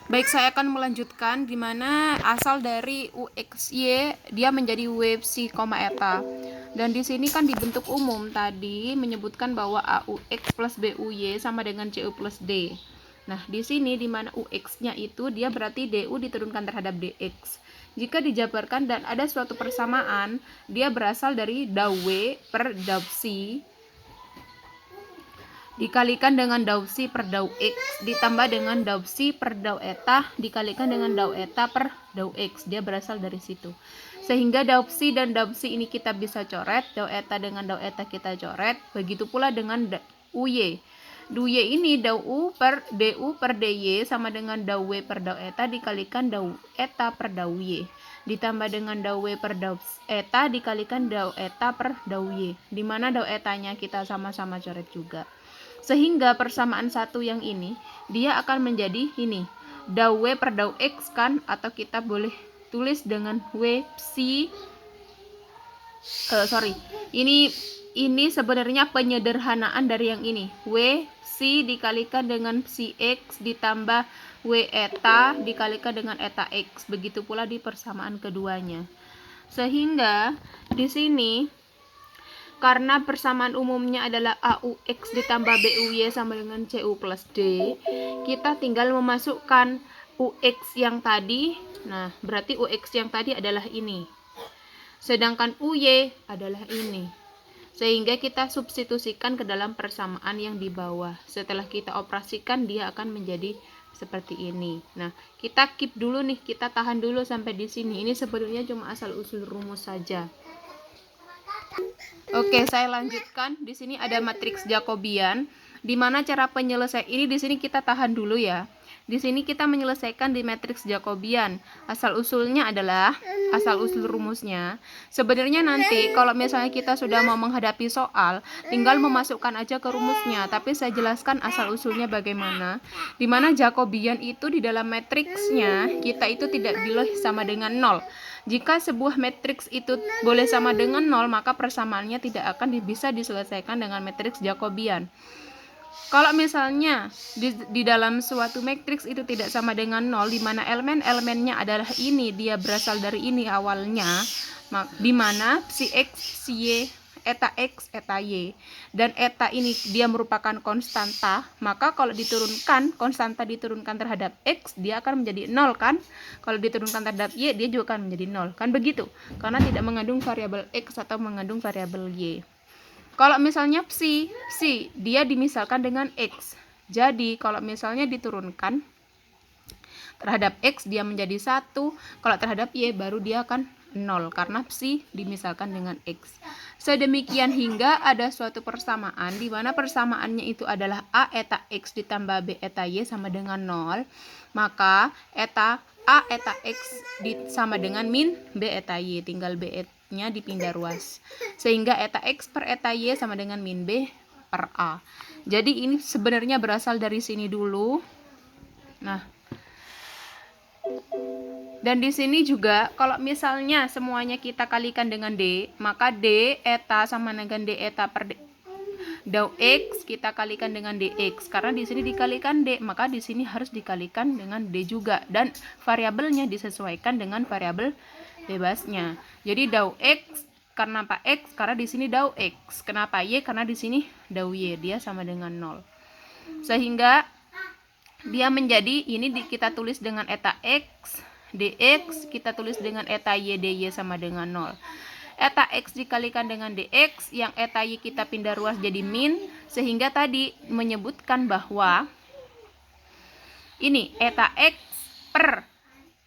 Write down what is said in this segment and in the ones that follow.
Baik, saya akan melanjutkan di mana asal dari UXY dia menjadi WC, eta. Dan di sini kan dibentuk umum tadi menyebutkan bahwa AUX plus BUY sama dengan CU plus D. Nah, di sini di mana UX-nya itu dia berarti DU diturunkan terhadap DX. Jika dijabarkan dan ada suatu persamaan, dia berasal dari dau W per dau C dikalikan dengan dau C per dau X ditambah dengan dau C per dau eta dikalikan dengan dau eta per dau X. Dia berasal dari situ. Sehingga dau C dan dau C ini kita bisa coret, dau eta dengan dau eta kita coret. Begitu pula dengan UY. DUY ini dau U per DU per DY sama dengan dau W per dau eta dikalikan dau eta per dau Y. Ditambah dengan dau W per dau eta dikalikan dau eta per dau Y. Dimana dau etanya kita sama-sama coret juga. Sehingga persamaan satu yang ini dia akan menjadi ini dau W per dau X kan, atau kita boleh tulis dengan W C ini sebenarnya penyederhanaan dari yang ini. W C dikalikan dengan CX ditambah W eta dikalikan dengan eta X. Begitu pula di persamaan keduanya. Sehingga di sini karena persamaan umumnya adalah AUX ditambah BUY sama dengan CU plus D, kita tinggal memasukkan UX yang tadi. Nah, berarti UX yang tadi adalah ini. Sedangkan UY adalah ini. Sehingga kita substitusikan ke dalam persamaan yang di bawah. Setelah kita operasikan, dia akan menjadi seperti ini. Nah, kita keep dulu nih, kita tahan dulu sampai di sini. Ini sebenarnya cuma asal-usul rumus saja. Oke, saya lanjutkan. Di sini ada matriks Jacobian. Di mana cara penyelesaian ini di sini kita tahan dulu ya. Di sini kita menyelesaikan di matriks Jacobian. Asal usulnya adalah asal usul rumusnya. Sebenarnya nanti kalau misalnya kita sudah mau menghadapi soal, tinggal memasukkan aja ke rumusnya. Tapi saya jelaskan asal usulnya bagaimana. Di mana Jacobian itu di dalam matriksnya kita itu tidak boleh sama dengan 0. Jika sebuah matriks itu boleh sama dengan 0, maka persamaannya tidak akan bisa diselesaikan dengan matriks Jacobian. Kalau misalnya di dalam suatu matriks itu tidak sama dengan 0, di mana elemen-elemennya adalah ini, dia berasal dari ini awalnya, di mana si X, si Y, eta X, eta Y, dan eta ini dia merupakan konstanta, maka kalau diturunkan, konstanta diturunkan terhadap X, dia akan menjadi 0 kan? Kalau diturunkan terhadap Y, dia juga akan menjadi 0, kan begitu? Karena tidak mengandung variabel X atau mengandung variabel Y. Kalau misalnya psi, dia dimisalkan dengan X. Jadi kalau misalnya diturunkan terhadap X dia menjadi 1, kalau terhadap Y baru dia akan 0 karena psi dimisalkan dengan X. Sedemikian hingga ada suatu persamaan di mana persamaannya itu adalah A eta X ditambah B eta Y sama dengan 0, maka A eta X sama dengan min B eta Y, tinggal B nya dipindah ruas. Sehingga eta X per eta Y sama dengan min B per A. Jadi ini sebenarnya berasal dari sini dulu. Nah, dan di sini juga kalau misalnya semuanya kita kalikan dengan D, maka D eta sama dengan D eta per dau X kita kalikan dengan DX. Karena di sini dikalikan D, maka di sini harus dikalikan dengan D juga, dan variabelnya disesuaikan dengan variabel bebasnya. Jadi dau X karena apa X? Karena di sini dau X. Kenapa Y? Karena di sini dau Y, dia sama dengan 0. Sehingga dia menjadi ini kita tulis dengan eta X DX, kita tulis dengan eta Y DY sama dengan 0. Eta X dikalikan dengan DX, yang eta Y kita pindah ruas jadi min, sehingga tadi menyebutkan bahwa ini eta X per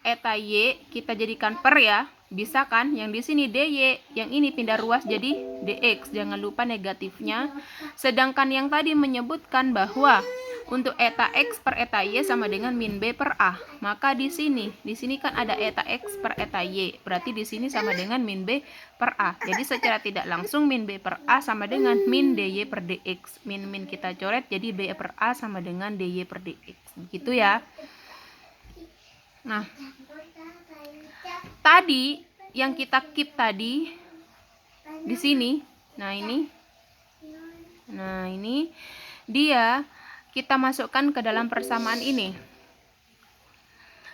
eta Y kita jadikan per ya, bisa kan? Yang di sini DY, yang ini pindah ruas jadi DX, jangan lupa negatifnya. Sedangkan yang tadi menyebutkan bahwa untuk eta X per eta Y sama dengan min B per A, maka di sini kan ada eta X per eta Y, berarti di sini sama dengan min B per A. Jadi secara tidak langsung min B per A sama dengan min DY per DX. Min kita coret jadi B per A sama dengan DY per DX. Begitu ya. Nah, tadi yang kita keep tadi di sini, nah ini dia kita masukkan ke dalam persamaan ini.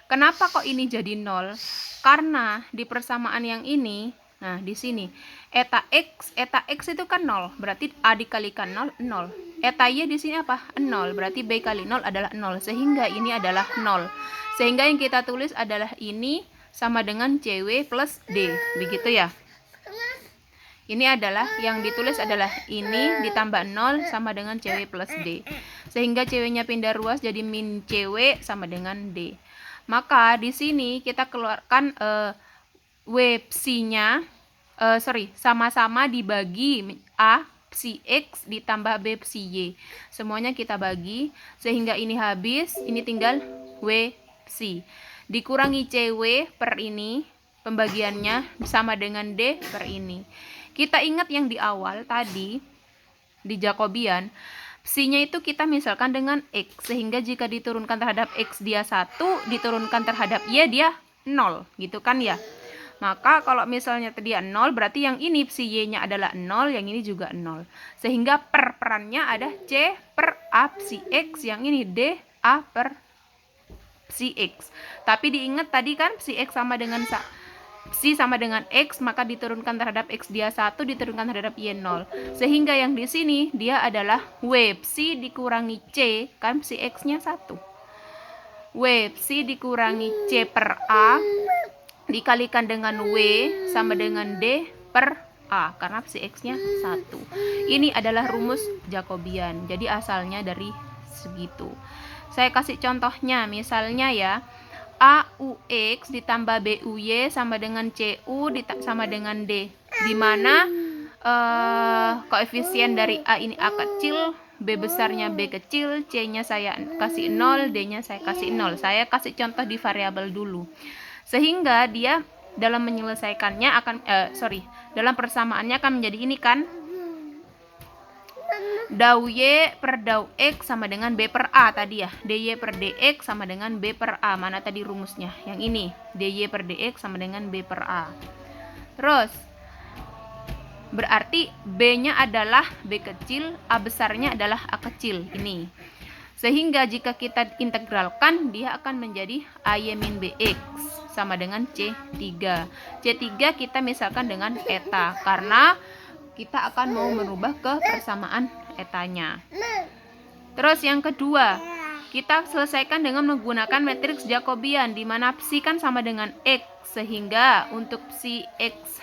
Kenapa kok ini jadi 0? Karena di persamaan yang ini, nah di sini eta x itu kan 0, berarti A dikalikan 0, 0. Eta y di sini apa? 0, berarti B kali 0 adalah 0, sehingga ini adalah 0. Sehingga yang kita tulis adalah ini sama dengan CW plus D, begitu ya. Ini adalah yang ditulis adalah ini ditambah 0 sama dengan CW plus D. Sehingga CW-nya pindah ruas jadi min CW sama dengan D. Maka di sini kita keluarkan W psi-nya, sama-sama dibagi A psi X ditambah B psi Y. Semuanya kita bagi, sehingga ini habis, ini tinggal W psi. Dikurangi CW per ini, pembagiannya sama dengan D per ini. Kita ingat yang di awal tadi, di Jacobian, psi-nya itu kita misalkan dengan X, sehingga jika diturunkan terhadap X dia 1, diturunkan terhadap Y dia 0, gitu kan ya. Maka kalau misalnya dia 0, berarti yang ini psi Y-nya adalah 0, yang ini juga 0. Sehingga perannya ada C per A psi X, yang ini D A per psi X. Tapi diingat tadi kan psi X sama dengan psi sama dengan X, maka diturunkan terhadap X dia 1, diturunkan terhadap Y 0. Sehingga yang di sini dia adalah W psi dikurangi C, kan psi X-nya 1. W psi dikurangi C per A dikalikan dengan W sama dengan D per A, karena psi X-nya 1. Ini adalah rumus Jacobian. Jadi asalnya dari segitu. Saya kasih contohnya, misalnya ya, AUX ditambah BUY sama dengan CU sama dengan D, di mana koefisien dari A ini A kecil, B besarnya B kecil, C-nya saya kasih 0, D-nya saya kasih 0. Saya kasih contoh di variabel dulu. Sehingga dia dalam menyelesaikannya akan dalam persamaannya akan menjadi ini kan, dau Y per dau X sama dengan B per A tadi ya. DY per DX sama dengan B per A. Mana tadi rumusnya? Yang ini. DY per DX sama dengan B per A. Terus, berarti B-nya adalah B kecil, A besarnya adalah A kecil. Ini. Sehingga jika kita integralkan, dia akan menjadi AY min BX sama dengan C3. C3 kita misalkan dengan eta, karena kita akan mau merubah ke persamaan etanya. Terus yang kedua, kita selesaikan dengan menggunakan matriks Jacobian, di mana psi kan sama dengan X, sehingga untuk psi X,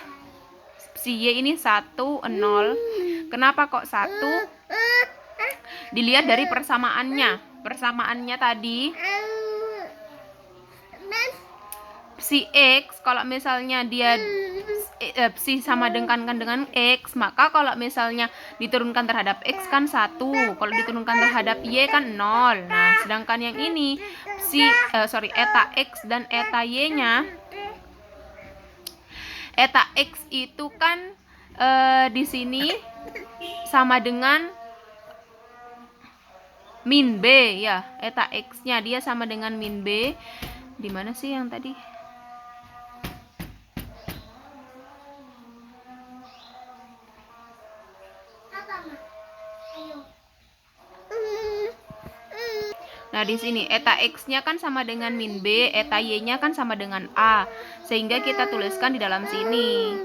psi Y ini 1, 0. Kenapa kok 1? Dilihat dari persamaannya. Persamaannya tadi, psi X, kalau misalnya dia psi sama dengan X, maka kalau misalnya diturunkan terhadap X kan 1, kalau diturunkan terhadap Y kan 0. Nah, sedangkan yang ini eta X dan eta Y-nya, eta X itu kan di sini sama dengan min B ya. Eta X-nya dia sama dengan min B. Di mana sih yang tadi? Nah, di sini eta X-nya kan sama dengan min B, eta Y-nya kan sama dengan A. Sehingga kita tuliskan di dalam sini.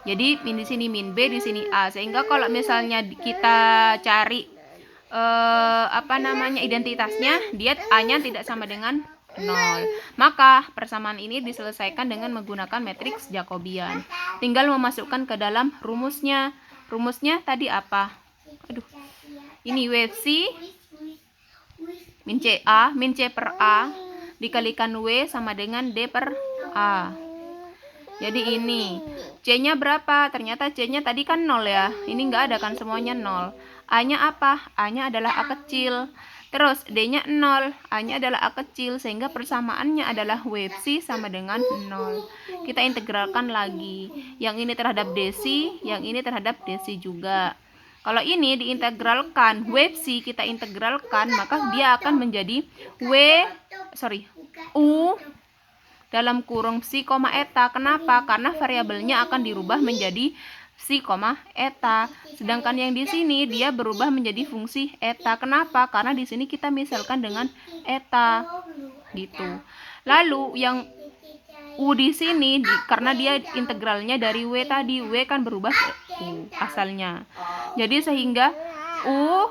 Jadi di sini min B, di sini A. Sehingga kalau misalnya kita cari identitasnya, dia A-nya tidak sama dengan 0. Maka persamaan ini diselesaikan dengan menggunakan matriks Jacobian. Tinggal memasukkan ke dalam rumusnya. Rumusnya tadi apa? Ini W psi min C per A dikalikan W sama dengan D per A. Jadi ini C-nya berapa? Ternyata C-nya tadi kan 0 ya. Ini enggak ada kan, semuanya 0. A-nya apa? A-nya adalah A kecil. Terus D-nya 0, A-nya adalah A kecil, sehingga persamaannya adalah W psi sama dengan 0. Kita integralkan lagi. Yang ini terhadap DC, yang ini terhadap DC juga. Kalau ini diintegralkan, W psi kita integralkan, maka dia akan menjadi U dalam kurung psi, eta. Kenapa? Karena variabelnya akan dirubah menjadi psi, eta. Sedangkan yang di sini dia berubah menjadi fungsi eta. Kenapa? Karena di sini kita misalkan dengan eta. Gitu. Lalu yang U di sini karena dia integralnya dari W tadi, W kan berubah ke U asalnya. Jadi sehingga U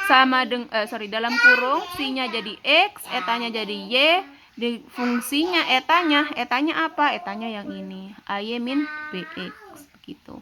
sama dalam kurung C-nya jadi X, etanya jadi Y, di fungsinya etanya apa? Etanya yang ini, AY min BX begitu.